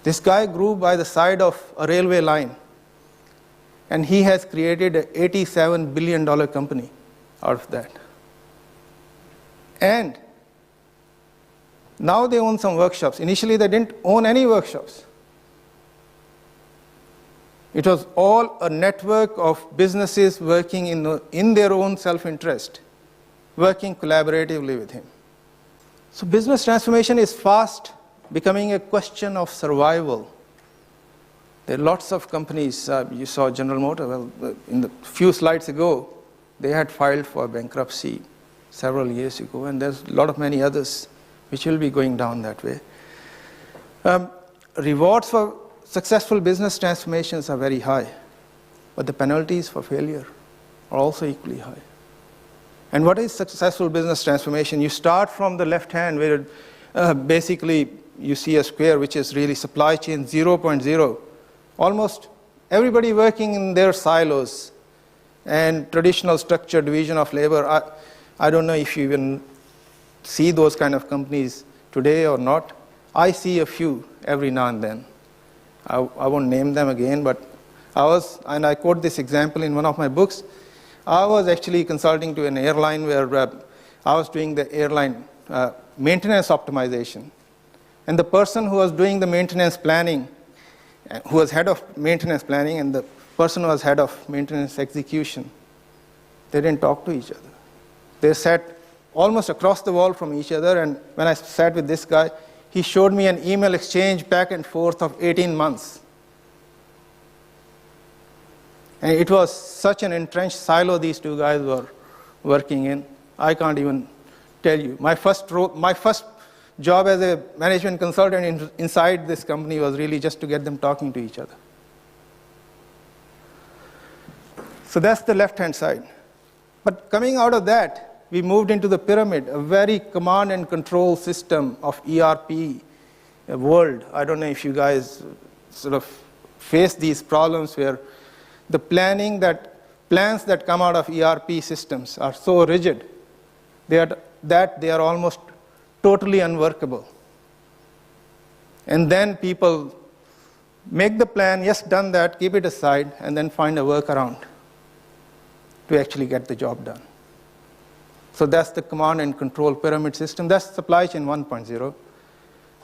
This guy grew by the side of a railway line, and he has created an $87 billion company out of that. And now they own some workshops. Initially, they didn't own any workshops. It was all a network of businesses working in their own self-interest, working collaboratively with him. So business transformation is fast becoming a question of survival. There are lots of companies. You saw General Motors. Well, in the few slides ago, they had filed for bankruptcy several years ago, and there's a lot of many others which will be going down that way. Rewards for successful business transformations are very high, but the penalties for failure are also equally high. And what is successful business transformation? You start from the left hand, where basically you see a square which is really supply chain 0.0. Almost everybody working in their silos and traditional structured division of labor. I don't know if you even see those kind of companies today or not. I see a few every now and then. I won't name them again, but I quote this example in one of my books. I was actually consulting to an airline where I was doing the airline maintenance optimization. And the person who was doing the maintenance planning, who was head of maintenance planning, and the person who was head of maintenance execution, they didn't talk to each other. They sat almost across the wall from each other, and when I sat with this guy, he showed me an email exchange back and forth of 18 months. And it was such an entrenched silo these two guys were working in. I can't even tell you. My first job as a management consultant inside this company was really just to get them talking to each other. So that's the left-hand side. But coming out of that, we moved into the pyramid, a very command and control system of ERP world. I don't know if you guys sort of face these problems where the plans that come out of ERP systems are so rigid that they are almost totally unworkable. And then people make the plan, yes, done that, keep it aside, and then find a workaround to actually get the job done. So that's the command and control pyramid system. That's supply chain 1.0.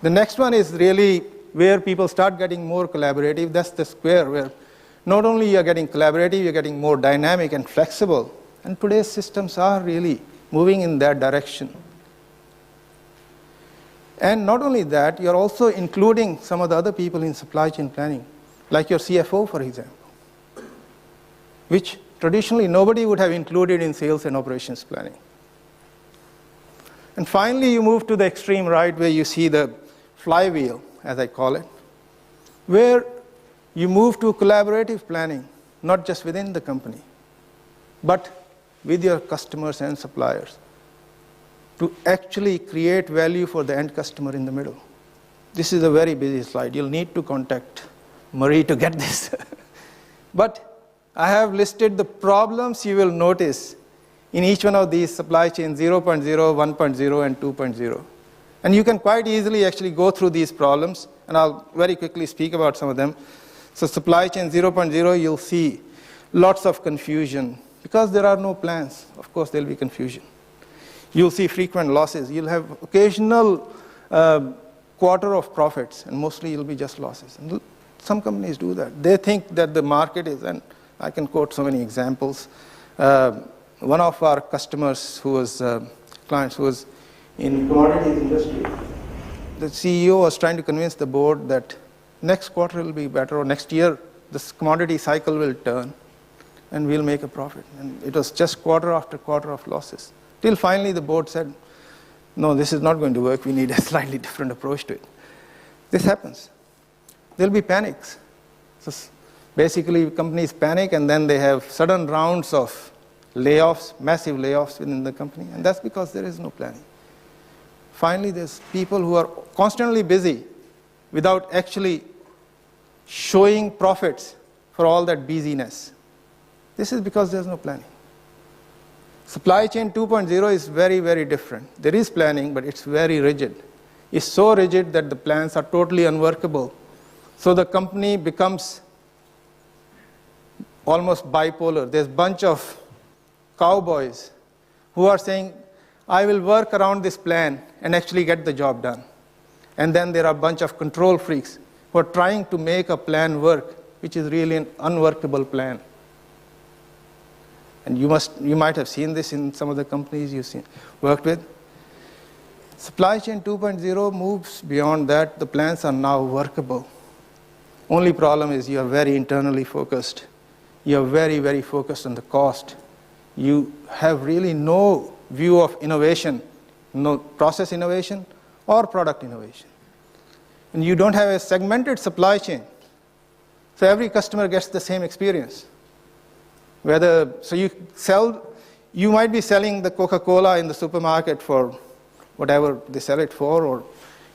The next one is really where people start getting more collaborative. That's the square, where not only you're getting collaborative, you're getting more dynamic and flexible. And today's systems are really moving in that direction. And not only that, you're also including some of the other people in supply chain planning, like your CFO, for example, which traditionally nobody would have included in sales and operations planning. And finally, you move to the extreme right, where you see the flywheel, as I call it, where you move to collaborative planning, not just within the company, but with your customers and suppliers, to actually create value for the end customer in the middle. This is a very busy slide. You'll need to contact Marie to get this. But I have listed the problems you will notice in each one of these supply chains 0.0, 1.0, and 2.0. And you can quite easily actually go through these problems, and I'll very quickly speak about some of them. So supply chain 0.0, you'll see lots of confusion. Because there are no plans, of course there'll be confusion. You'll see frequent losses. You'll have occasional quarter of profits, and mostly you'll be just losses. And some companies do that. They think that the market is, and I can quote so many examples. One of our customers who was, clients who was in commodities industry, the CEO was trying to convince the board that next quarter will be better, or next year this commodity cycle will turn and we'll make a profit. And it was just quarter after quarter of losses. Till finally the board said, no, this is not going to work. We need a slightly different approach to it. This happens. There'll be panics. So basically companies panic, and then they have sudden rounds of layoffs, massive layoffs within the company, and that's because there is no planning. Finally, there's people who are constantly busy without actually showing profits for all that busyness. This is because there's no planning. Supply chain 2.0 is very, very different. There is planning, but it's very rigid. It's so rigid that the plans are totally unworkable So the company becomes almost bipolar. There's a bunch of cowboys who are saying, I will work around this plan and actually get the job done. And then there are a bunch of control freaks who are trying to make a plan work, which is really an unworkable plan. And you might have seen this in some of the companies you've worked with. Supply chain 2.0 moves beyond that. The plans are now workable. Only problem is you are very internally focused. You are very, very focused on the cost. You have really no view of innovation, no process innovation or product innovation. And you don't have a segmented supply chain. So every customer gets the same experience. You might be selling the Coca-Cola in the supermarket for whatever they sell it for, or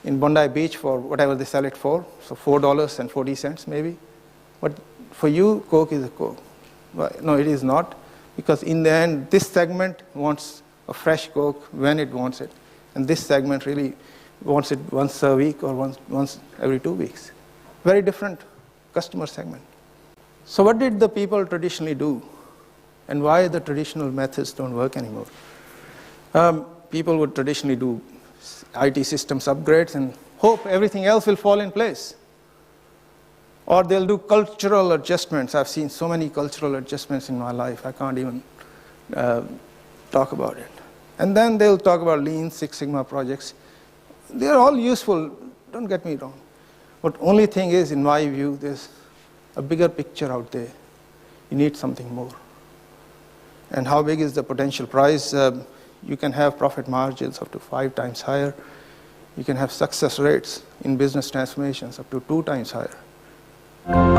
in Bondi Beach for whatever they sell it for, so $4.40 maybe. But for you, Coke is a Coke. Well, no, it is not, because in the end, this segment wants a fresh Coke when it wants it, and this segment really wants it once a week or once every 2 weeks. Very different customer segment. So what did the people traditionally do, and why the traditional methods don't work anymore? People would traditionally do IT systems upgrades and hope everything else will fall in place. Or they'll do cultural adjustments. I've seen so many cultural adjustments in my life, I can't even talk about it. And then they'll talk about Lean, Six Sigma projects. They're all useful, don't get me wrong. But only thing is, in my view, there's a bigger picture out there. You need something more. And how big is the potential prize? You can have profit margins up to 5 times higher. You can have success rates in business transformations up to 2 times higher.